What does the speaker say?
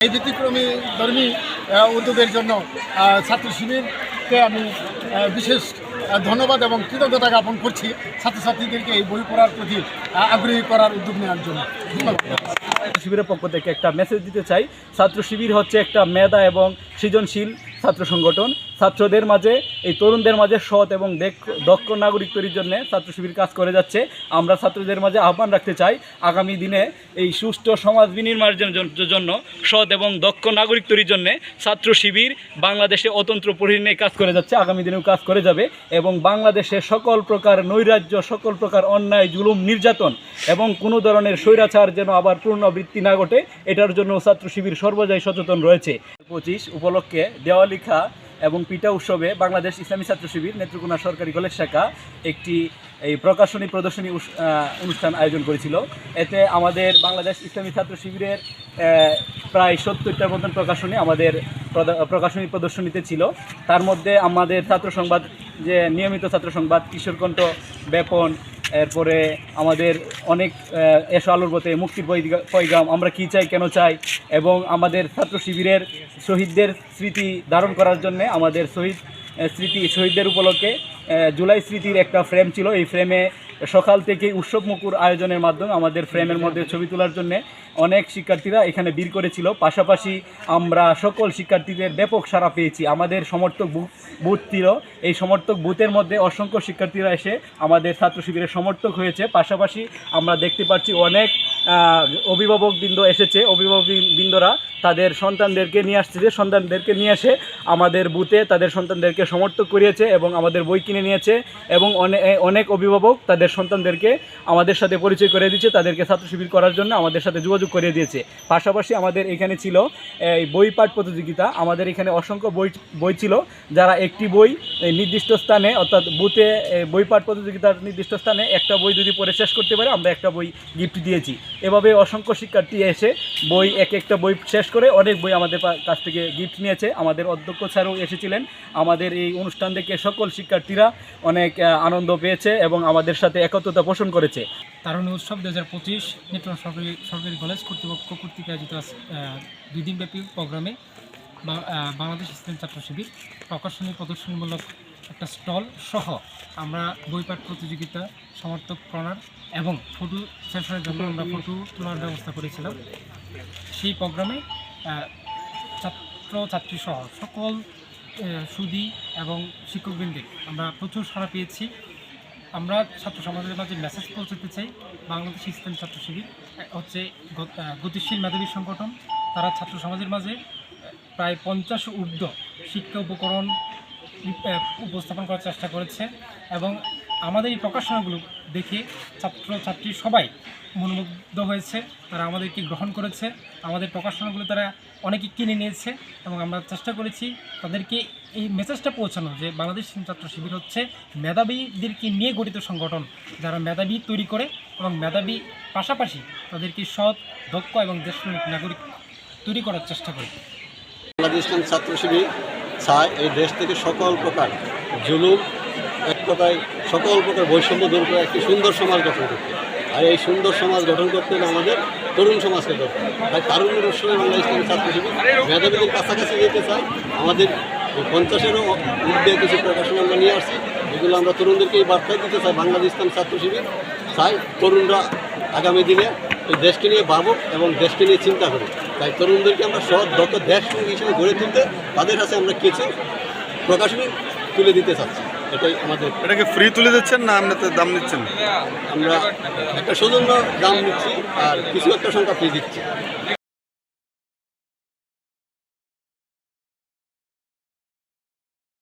এই ব্যতিক্রমী ধর্মী উদ্যোগের জন্য ছাত্র শিবিরকে আমি বিশেষ ধন্যবাদ এবং কৃতজ্ঞতা জ্ঞাপন করছি ছাত্রছাত্রীদেরকে এই বই পড়ার প্রতি আগ্রহী করার উদ্যোগ নেওয়ার জন্য। ছাত্র শিবিরের পক্ষ থেকে একটা মেসেজ দিতে চাই। ছাত্র শিবির হচ্ছে একটা মেধা এবং সৃজনশীল ছাত্র সংগঠন। ছাত্রদের মাঝে, এই তরুণদের মাঝে সৎ এবং দক্ষ নাগরিক তৈরির জন্য ছাত্র শিবির কাজ করে যাচ্ছে। আমরা ছাত্রদের মাঝে আহ্বান রাখতে চাই, আগামী দিনে এই সুষ্ঠু সমাজ বিনির্মাণের জন্য সৎ এবং দক্ষ নাগরিক তৈরির জন্য ছাত্র শিবির বাংলাদেশে অতন্ত্র প্রহরী নিয়ে কাজ করে যাচ্ছে, আগামী দিনেও কাজ করে যাবে এবং বাংলাদেশে সকল প্রকার নৈরাজ্য, সকল প্রকার অন্যায়, জুলুম, নির্যাতন এবং কোনো ধরনের স্বৈরাচার যেন আবার পুনরাবৃত্তি না ঘটে, এটার জন্য ছাত্র শিবির সর্বদাই সচেতন রয়েছে। 25 উপলক্ষে দেওয়ালিখা এবং পিঠা উৎসবে বাংলাদেশ ইসলামী ছাত্র শিবির নেত্রকোনা সরকারি কলেজ শাখা একটি প্রদর্শনী অনুষ্ঠান আয়োজন করেছিল। এতে আমাদের বাংলাদেশ ইসলামী ছাত্র শিবিরের প্রায় 70টার মতন প্রকাশনী আমাদের প্রকাশনী প্রদর্শনীতে ছিল। তার মধ্যে আমাদের ছাত্র সংবাদ, যে নিয়মিত ছাত্র সংবাদ, কিশোর কণ্ঠ, ব্যাপন, এরপরে আমাদের অনেক এসো আলোর পথে, মুক্তির পয়গাম, আমরা কি চাই কেন চাই, এবং আমাদের ছাত্র শিবিরের শহীদদের স্মৃতি ধারণ করার জন্য আমাদের শহীদদের উপলক্ষে জুলাই স্মৃতির একটা ফ্রেম ছিল। এই ফ্রেমে সকাল থেকে উৎসবমুখর আয়োজনের মাধ্যমে আমাদের ফ্রেমের মধ্যে ছবি তোলার জন্য অনেক শিক্ষার্থীরা এখানে ভিড় করেছিল। পাশাপাশি আমরা সকল শিক্ষার্থীদের ব্যাপক সাড়া পেয়েছি। আমাদের সমর্থক বুথ ছিল, এই সমর্থক বুথের মধ্যে অসংখ্য শিক্ষার্থীরা এসে আমাদের ছাত্র শিবিরের সমর্থক হয়েছে। পাশাপাশি আমরা দেখতে পাচ্ছি অনেক অভিভাবকবৃন্দ এসেছে। অভিভাবকবৃন্দরা তাদের সন্তানদেরকে নিয়ে এসে আমাদের বুথে তাদের সন্তানদেরকে সমর্থক করিয়েছে এবং আমাদের বই কিনে নিয়েছে এবং অনেক অভিভাবক তাদের সন্তানদেরকে আমাদের সাথে পরিচয় করে দিয়েছে, তাদেরকে ছাত্র শিবির করার জন্য আমাদের সাথে যোগাযোগ করে দিয়েছে। পাশাপাশি আমাদের এখানে ছিল এই বই পাঠ প্রতিযোগিতা। আমাদের এখানে অসংখ্য বই ছিল। যারা একটি বই নির্দিষ্ট স্থানে, অর্থাৎ বুথে বই পাঠ প্রতিযোগিতার নির্দিষ্ট স্থানে একটা বই যদি পড়ে শেষ করতে পারে, আমরা একটা বই গিফট দিয়েছি। এভাবে অসংখ্য শিক্ষার্থী এসে একটা বই শেষ করে অনেক বই আমাদের কাছ থেকে গিফট নিয়েছে। আমাদের অধ্যক্ষ স্যারও এসেছিলেন। আমাদের এই অনুষ্ঠান থেকে সকল শিক্ষার্থীরা অনেক আনন্দ পেয়েছে এবং আমাদের সাথে একত্রতা পোষণ করেছে। তারুণ্য উৎসব 2025 নেত্রকোনা সরকারি কলেজ কর্তৃপক্ষ কর্তৃক আয়োজিত 2 দিনব্যাপী প্রোগ্রামে বাংলাদেশ ইসলামী ছাত্র শিবির প্রদর্শনীমূলক একটা স্টল সহ আমরা বইপাঠ প্রতিযোগিতা, সমর্থক কর্নার এবং ফটো সেশনের জন্য আমরা ফটো তোলার ব্যবস্থা করেছিলাম। সেই প্রোগ্রামে ছাত্রছাত্রী সহ সকল সুধী এবং শিক্ষকবৃন্দের আমরা প্রচুর সাড়া পেয়েছি। আমরা ছাত্র সমাজের মাঝে মেসেজ পৌঁছাতে চাই, বাংলাদেশ ইসলামী ছাত্র শিবির হচ্ছে গতিশীল মেধাবী সংগঠন। তারা ছাত্র সমাজের মাঝে প্রায় 50 ঊর্ধ্ব শিক্ষা উপকরণ উপস্থাপন করার চেষ্টা করেছে এবং আমাদের এই প্রকাশনাগুলো দেখে ছাত্রছাত্রী সবাই মনোমুগ্ধ হয়েছে। তারা আমাদেরকে গ্রহণ করেছে, আমাদের প্রকাশনাগুলো তারা অনেকে কিনে নিয়েছে এবং আমরা চেষ্টা করেছি তাদেরকে এই মেসেজটা পৌঁছানো যে বাংলাদেশ ছাত্র শিবির হচ্ছে মেধাবীদেরকে নিয়ে গঠিত সংগঠন, যারা মেধাবী তৈরি করে এবং মেধাবী পাশাপাশি তাদেরকে সৎ, দক্ষ এবং দেশপ্রেমিক নাগরিক তৈরি করার চেষ্টা করে। বাংলাদেশ ছাত্র শিবির চায় এই দেশ থেকে সকল প্রকার জুলুম, এক কথায় সকল প্রকার বৈষম্য দূর করে একটি সুন্দর সমাজ গঠন করতে। আর এই সুন্দর সমাজ গঠন করতে হলে আমাদের তরুণ সমাজকে দরকার। তাই তারুণ্যের উৎসবে বাংলাদেশ ছাত্র শিবির মেধাবীদের কাছাকাছি যেতে চাই। আমাদের 50-এরও ঊর্ধ্বে কিছু প্রকাশনা আমরা নিয়ে আসছি, এগুলো আমরা তরুণদেরকে এই বার্তায় দিতে চাই। বাংলাদেশ ছাত্র শিবির চাই তরুণরা আগামী দিনে এই দেশকে নিয়ে ভাবুক এবং দেশকে নিয়ে চিন্তা করুক। তাই তরুণদেরকে আমরা সৎ, দক্ষ দেশপ্রেমিক হিসেবে গড়ে তুলতে তাদের কাছে আমরা কিছু প্রকাশনী তুলে দিতে চাচ্ছি। এটাই আমাদের। এটাকে ফ্রি তুলে দিচ্ছেন না আপনাদের দাম নিচ্ছেন? আমরা একটা সৌজন্য দাম নিচ্ছি আর কিছু একটা সংখ্যা ফ্রি দিচ্ছি।